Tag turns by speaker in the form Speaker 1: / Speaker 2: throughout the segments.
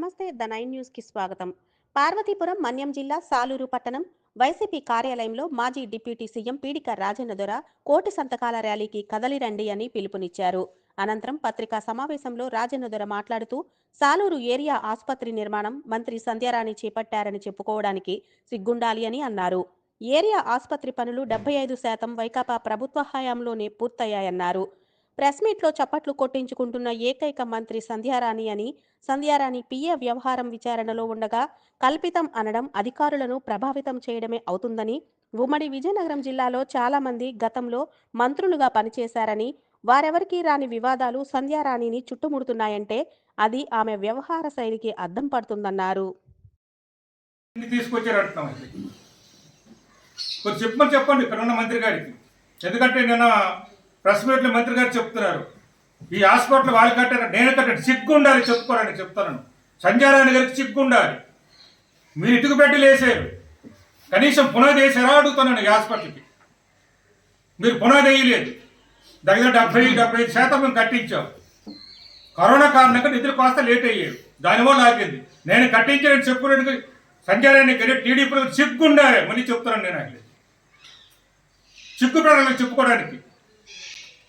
Speaker 1: నమస్తే the nine news కి స్వాగతం. పార్వతీపురం మన్యం జిల్లా సాలూరు పట్టణం వైసీపీ కార్యాలయంలో మాజీ డిప్యూటీ సీఎం పీడిక రాజన్న దొర కోటి సంతకాల ర్యాలీకి కదలిరండి అని పిలుపునిచ్చారు. అనంతరం పత్రికా సమావేశంలో రాజన్న దొర మాట్లాడుతూ సాలూరు ఏరియా ఆసుపత్రి నిర్మాణం మంత్రి సంధ్యారాణి చేపట్టారని చెప్పుకోవడానికి సిగ్గుండాలి అని అన్నారు. ఏరియా ఆసుపత్రి పనులు 75% వైకాపా ప్రభుత్వ హయాంలోనే పూర్తయ్యాయన్నారు. ప్రెస్ మీట్లో చప్పట్లు కొట్టించుకుంటున్న ఏకైక మంత్రి సంధ్యారాణి అని, సంధ్యారాణి పిఏ వ్యవహారం విచారణలో ఉండగా కల్పితం అనడం అధికారులను ప్రభావితం చేయడమే అవుతుందని, ఉమ్మడి విజయనగరం జిల్లాలో చాలా మంది గతంలో మంత్రులుగా పనిచేశారని, వారెవరికీ రాని వివాదాలు సంధ్యారాణిని చుట్టుముడుతున్నాయంటే అది ఆమె వ్యవహార శైలికి అద్దం పడుతుందన్నారు.
Speaker 2: చెప్పండి ఇక్కడ ఉన్న మంత్రి గారికి. ఎందుకంటే నిన్న ప్రెస్ మీట్లో మంత్రి గారు చెప్తున్నారు ఈ హాస్పిటల్ వాళ్ళు కట్టారు, నేను కట్టాను, సిగ్గు ఉండాలి చెప్పుకోవడానికి చెప్తాను. సంధ్యారాణి గారికి సిగ్గు ఉండాలి. మీరు ఇటుకు పెట్టి లేసారు, కనీసం పునాది వేసారా అడుగుతున్నాను. ఈ హాస్పిటల్కి మీరు పునాది వేయలేదు. దగ్గర 70-75% మేము కట్టించాం. కరోనా కారణంగా నిధులు కాస్త లేట్ అయ్యారు, దానివల్ల ఆగింది. నేను కట్టించానని చెప్పుకోవడానికి సంధ్యారాణి గారి టీడీపీలో సిగ్గు ఉండాలి. మళ్ళీ చెప్తున్నాను, నేను అసలు సిగ్గుపడాలని చెప్పుకోవడానికి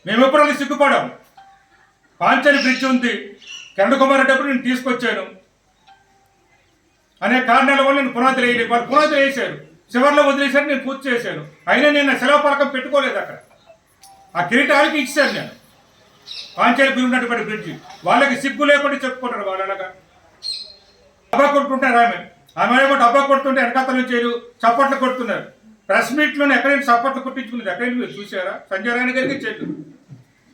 Speaker 2: మేము ఎప్పుడు సిగ్గుపడాం. పాంచని బ్రిడ్జ్ ఉంది, కిరణ్ కుమార్ రెడ్డి నేను తీసుకొచ్చాను అనే కారణాల వల్ల నేను పునాదులు వేయలేదు. వాళ్ళు పునాదులు వేసారు, చివరిలో వదిలేశారు, నేను పూర్తి చేశాను. అయినా నేను సెలవు పలకం పెట్టుకోలేదు. అక్కడ ఆ కిరీటాలకి ఇచ్చాను నేను. పాంచాలి గురినటువంటి బ్రిడ్జి వాళ్ళకి సిగ్గు లేకుండా చెప్పుకుంటారు. వాళ్ళు అలాగా డబ్బా కొట్టుకుంటారు. ఆమె ఏమో డబ్బా కొడుతుంటే వెనకాతల నుంచి చప్పట్లు కొడుతున్నారు. ప్రెస్ మీట్లోనే ఎక్కడైనా చప్పట్లు కొట్టించుకున్నది ఎక్కడైనా మీరు చూసారా? సంధ్యారాణి గారికి చెల్లు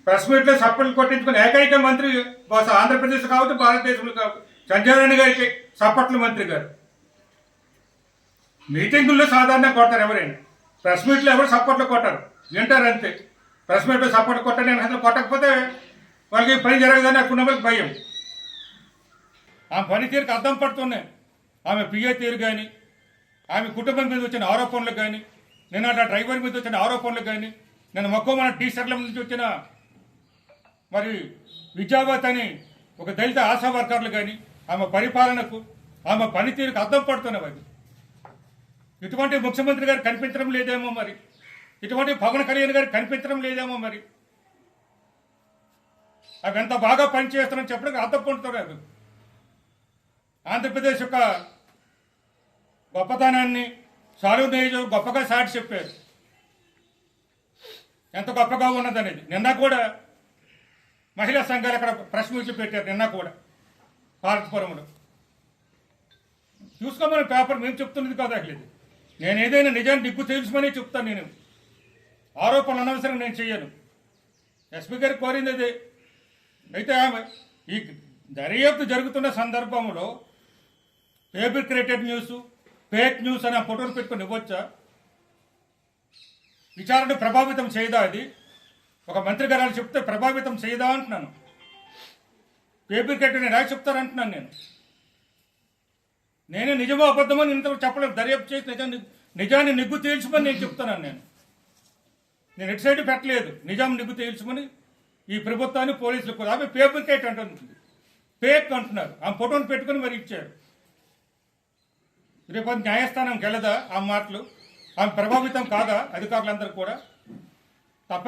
Speaker 2: ప్రెస్ మీట్లో చప్పట్లు కొట్టించుకుని ఏకైక మంత్రి బహుశా ఆంధ్రప్రదేశ్ కావచ్చు, భారతదేశంలో కావచ్చు, సంధ్యారాణి గారికి చప్పట్ల మంత్రి గారు. మీటింగుల్లో సాధారణంగా కొడతారు ఎవరైనా, ప్రెస్ మీట్లో ఎవరు చప్పట్లు కొట్టారు, వింటారు అంతే. ప్రెస్ మీట్లో చప్పట్లు కొట్టని అసలు కొట్టకపోతే వాళ్ళకి పని జరగదని అక్కడ వాళ్ళకి భయం. ఆమె పనితీరుకి అద్దం పడుతున్నాయి. ఆమె పిఏ తీరు కానీ, ఆమె కుటుంబం మీద వచ్చిన ఆరోపణలు కానీ, నేను అట్లా డ్రైవర్ మీద వచ్చిన ఆరోపణలు కానీ, నేను మొక్కమన్న టీచర్ల నుంచి వచ్చిన మరి విద్యావత్ అని ఒక దళిత ఆశా వర్కర్లు కానీ, ఆమె పరిపాలనకు ఆమె పనితీరుకు అద్దం పడుతున్నవి. అది ఇటువంటి ముఖ్యమంత్రి గారు కనిపించడం లేదేమో మరి, ఇటువంటి పవన్ కళ్యాణ్ గారు కనిపించడం లేదేమో మరి. అవి ఎంత బాగా పనిచేస్తున్నారని చెప్పడానికి అద్దం పడుతున్నారు. ఆంధ్రప్రదేశ్ యొక్క గొప్పతనాన్ని సాలూరు నియోజకవర్గం గొప్పగా సాటి చెప్పారు, ఎంత గొప్పగా ఉన్నదనేది. నిన్న కూడా మహిళా సంఘాలు అక్కడ ప్రెస్ మీట్లు పెట్టారు. నిన్న కూడా పార్వతీపురంలో చూసుకోమని పేపర్ మేము చెప్తున్నది కాదు. అసలు నేను ఏదైనా నిజాన్ని దిగ్గు తెలుసుమని చెప్తాను. నేను ఆరోపణలు అనవసరం నేను చెయ్యను. ఎస్పీ గారికి కోరింది అదే. అయితే ఆమె ఈ దర్యాప్తు జరుగుతున్న సందర్భంలో ఫేబ్రికేటెడ్ న్యూస్, ఫేక్ న్యూస్ అనే ఫోటోలు పెట్టుకుని ఇవ్వచ్చా? విచారణ ప్రభావితం చేయదా? అది ఒక మంత్రి గారు చెప్తే ప్రభావితం చేయదా అంటున్నాను. ఫేబ్రికేటెడ్ రాసి చెప్తారంటున్నాను. నేనే నిజమో అబద్ధమో ఇంతవరకు చెప్పలేదు. దర్యాప్తు చేసి నిజాన్ని నిగ్గు తేల్చమని నేను చెప్తున్నాను. నేను ఎటు సైడ్ పెట్టలేదు. నిజాం నిగ్గు తేల్చమని ఈ ప్రభుత్వాన్ని పోలీసులకు కూడా. ఆమె ఫేబ్రికేట్ అంటుంది, ఫేక్ అంటున్నారు. ఆ ఫోటోను పెట్టుకుని మరి ఇచ్చారు. రేపు న్యాయస్థానంకి వెళ్ళదా ఆ మాటలు? ఆమె ప్రభావితం కాదా అధికారులందరూ కూడా? తప్ప